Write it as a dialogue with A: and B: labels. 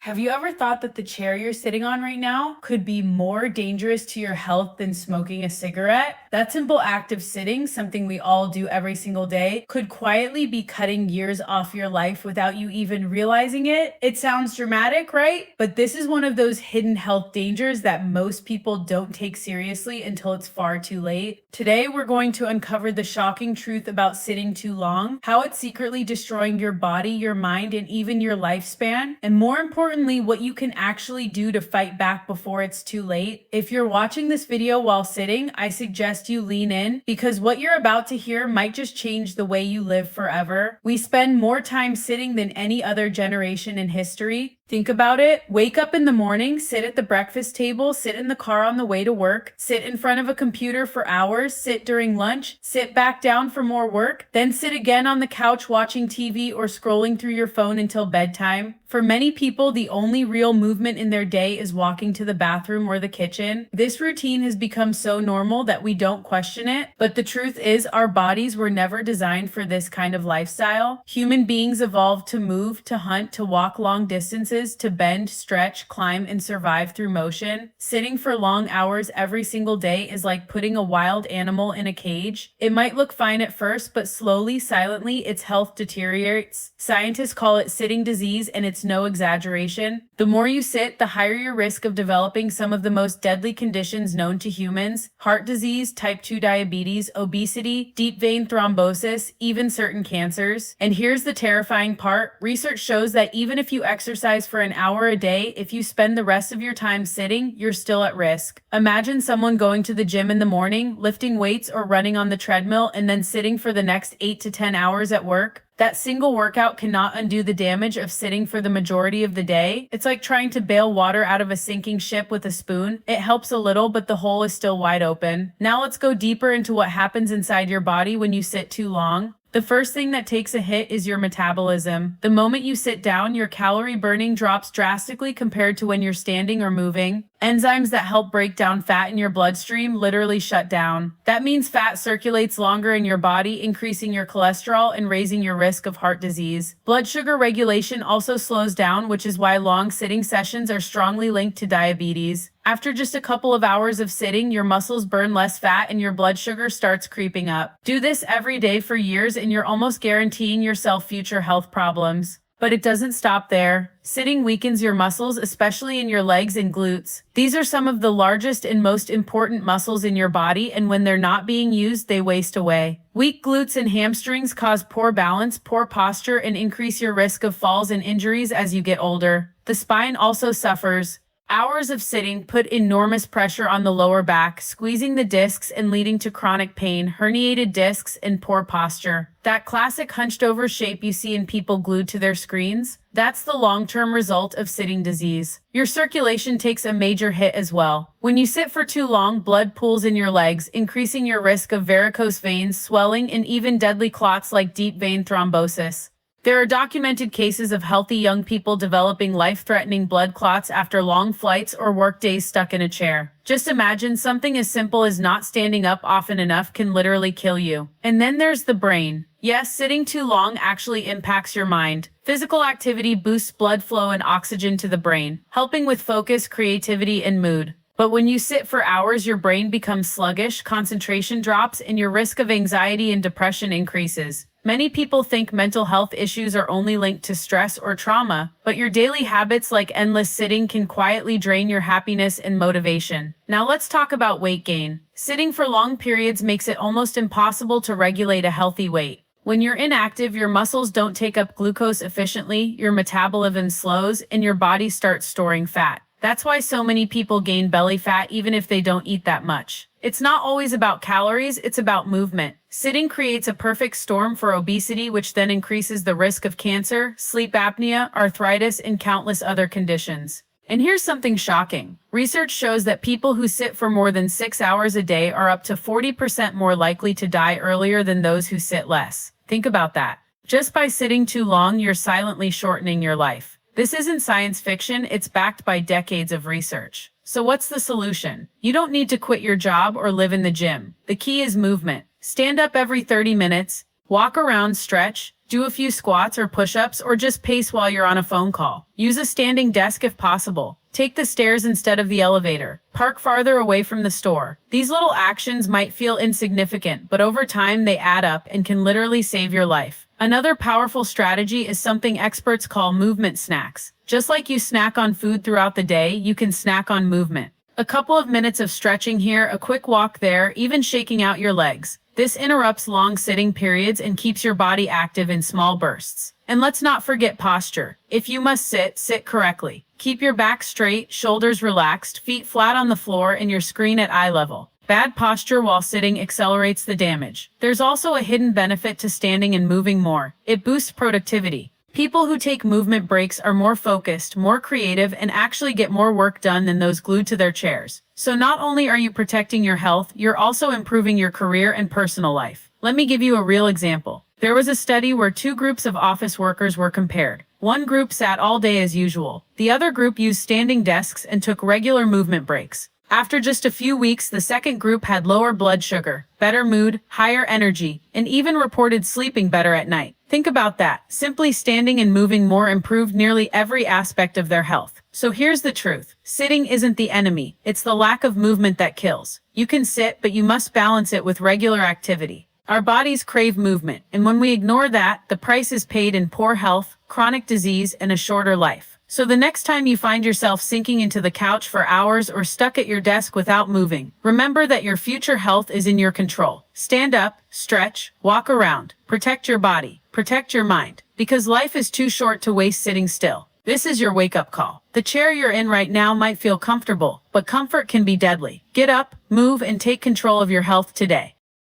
A: Have you ever thought that the chair you're sitting on right now could be more dangerous to your health than smoking a cigarette? That simple act of sitting, something we all do every single day, could quietly be cutting years off your life without you even realizing it. It sounds dramatic, right? But this is one of those hidden health dangers that most people don't take seriously until it's far too late. Today, we're going to uncover the shocking truth about sitting too long, how it's secretly destroying your body, your mind, and even your lifespan, and more importantly, what you can actually do to fight back before it's too late. If you're watching this video while sitting, I suggest you lean in because what you're about to hear might just change the way you live forever. We spend more time sitting than any other generation in history. Think about it. Wake up in the morning, sit at the breakfast table, sit in the car on the way to work, sit in front of a computer for hours, sit during lunch, sit back down for more work, then sit again on the couch watching TV or scrolling through your phone until bedtime. For many people, the only real movement in their day is walking to the bathroom or the kitchen. This routine has become so normal that we don't question it, but the truth is our bodies were never designed for this kind of lifestyle. Human beings evolved to move, to hunt, to walk long distances, to bend, stretch, climb, and survive through motion. Sitting for long hours every single day is like putting a wild animal in a cage. It might look fine at first, but slowly, silently, its health deteriorates. Scientists call it sitting disease, and it's no exaggeration. The more you sit, the higher your risk of developing some of the most deadly conditions known to humans: heart disease, type 2 diabetes, obesity, deep vein thrombosis, even certain cancers. And here's the terrifying part. Research shows that even if you exercise for an hour a day, if you spend the rest of your time sitting, you're still at risk. Imagine someone going to the gym in the morning, lifting weights or running on the treadmill, and then sitting for the next 8 to 10 hours at work. That single workout cannot undo the damage of sitting for the majority of the day. It's like trying to bail water out of a sinking ship with a spoon. It helps a little, but the hole is still wide open. Now let's go deeper into what happens inside your body when you sit too long. The first thing that takes a hit is your metabolism. The moment you sit down, your calorie burning drops drastically compared to when you're standing or moving. Enzymes that help break down fat in your bloodstream literally shut down. That means fat circulates longer in your body, increasing your cholesterol and raising your risk of heart disease. Blood sugar regulation also slows down, which is why long sitting sessions are strongly linked to diabetes. After just a couple of hours of sitting, your muscles burn less fat and your blood sugar starts creeping up. Do this every day for years and you're almost guaranteeing yourself future health problems. But it doesn't stop there. Sitting weakens your muscles, especially in your legs and glutes. These are some of the largest and most important muscles in your body, and when they're not being used, they waste away. Weak glutes and hamstrings cause poor balance, poor posture, and increase your risk of falls and injuries as you get older. The spine also suffers. Hours of sitting put enormous pressure on the lower back, squeezing the discs and leading to chronic pain, herniated discs, and poor posture. That classic hunched over shape you see in people glued to their screens, that's the long-term result of sitting disease. Your circulation takes a major hit as well. When you sit for too long, blood pools in your legs, increasing your risk of varicose veins, swelling, and even deadly clots like deep vein thrombosis. There are documented cases of healthy young people developing life-threatening blood clots after long flights or work days stuck in a chair. Just imagine something as simple as not standing up often enough can literally kill you. And then there's the brain. Yes, sitting too long actually impacts your mind. Physical activity boosts blood flow and oxygen to the brain, helping with focus, creativity, and mood. But when you sit for hours, your brain becomes sluggish, concentration drops, and your risk of anxiety and depression increases. Many people think mental health issues are only linked to stress or trauma, but your daily habits like endless sitting can quietly drain your happiness and motivation. Now let's talk about weight gain. Sitting for long periods makes it almost impossible to regulate a healthy weight. When you're inactive, your muscles don't take up glucose efficiently, your metabolism slows, and your body starts storing fat. That's why so many people gain belly fat even if they don't eat that much. It's not always about calories, it's about movement. Sitting creates a perfect storm for obesity, which then increases the risk of cancer, sleep apnea, arthritis, and countless other conditions. And here's something shocking. Research shows that people who sit for more than 6 hours a day are up to 40% more likely to die earlier than those who sit less. Think about that. Just by sitting too long, you're silently shortening your life. This isn't science fiction, it's backed by decades of research. So what's the solution? You don't need to quit your job or live in the gym. The key is movement. Stand up every 30 minutes, walk around, stretch, Do a few squats or push-ups, or just pace while you're on a phone call. Use a standing desk if possible. Take the stairs instead of the elevator. Park farther away from the store. These little actions might feel insignificant, but over time they add up and can literally save your life. Another powerful strategy is something experts call movement snacks. Just like you snack on food throughout the day, you can snack on movement. A couple of minutes of stretching here, a quick walk there, even shaking out your legs. This interrupts long sitting periods and keeps your body active in small bursts. And let's not forget posture. If you must sit, sit correctly. Keep your back straight, shoulders relaxed, feet flat on the floor, and your screen at eye level. Bad posture while sitting accelerates the damage. There's also a hidden benefit to standing and moving more. It boosts productivity. People who take movement breaks are more focused, more creative, and actually get more work done than those glued to their chairs. So not only are you protecting your health, you're also improving your career and personal life. Let me give you a real example. There was a study where two groups of office workers were compared. One group sat all day as usual. The other group used standing desks and took regular movement breaks. After just a few weeks, the second group had lower blood sugar, better mood, higher energy, and even reported sleeping better at night. Think about that. Simply standing and moving more improved nearly every aspect of their health. So here's the truth. Sitting isn't the enemy. It's the lack of movement that kills. You can sit, but you must balance it with regular activity. Our bodies crave movement, and when we ignore that, the price is paid in poor health, chronic disease, and a shorter life. So the next time you find yourself sinking into the couch for hours or stuck at your desk without moving, remember that your future health is in your control. Stand up, stretch, walk around, protect your body, protect your mind, because life is too short to waste sitting still. This is your wake-up call. The chair you're in right now might feel comfortable, but comfort can be deadly. Get up, move, and take control of your health today.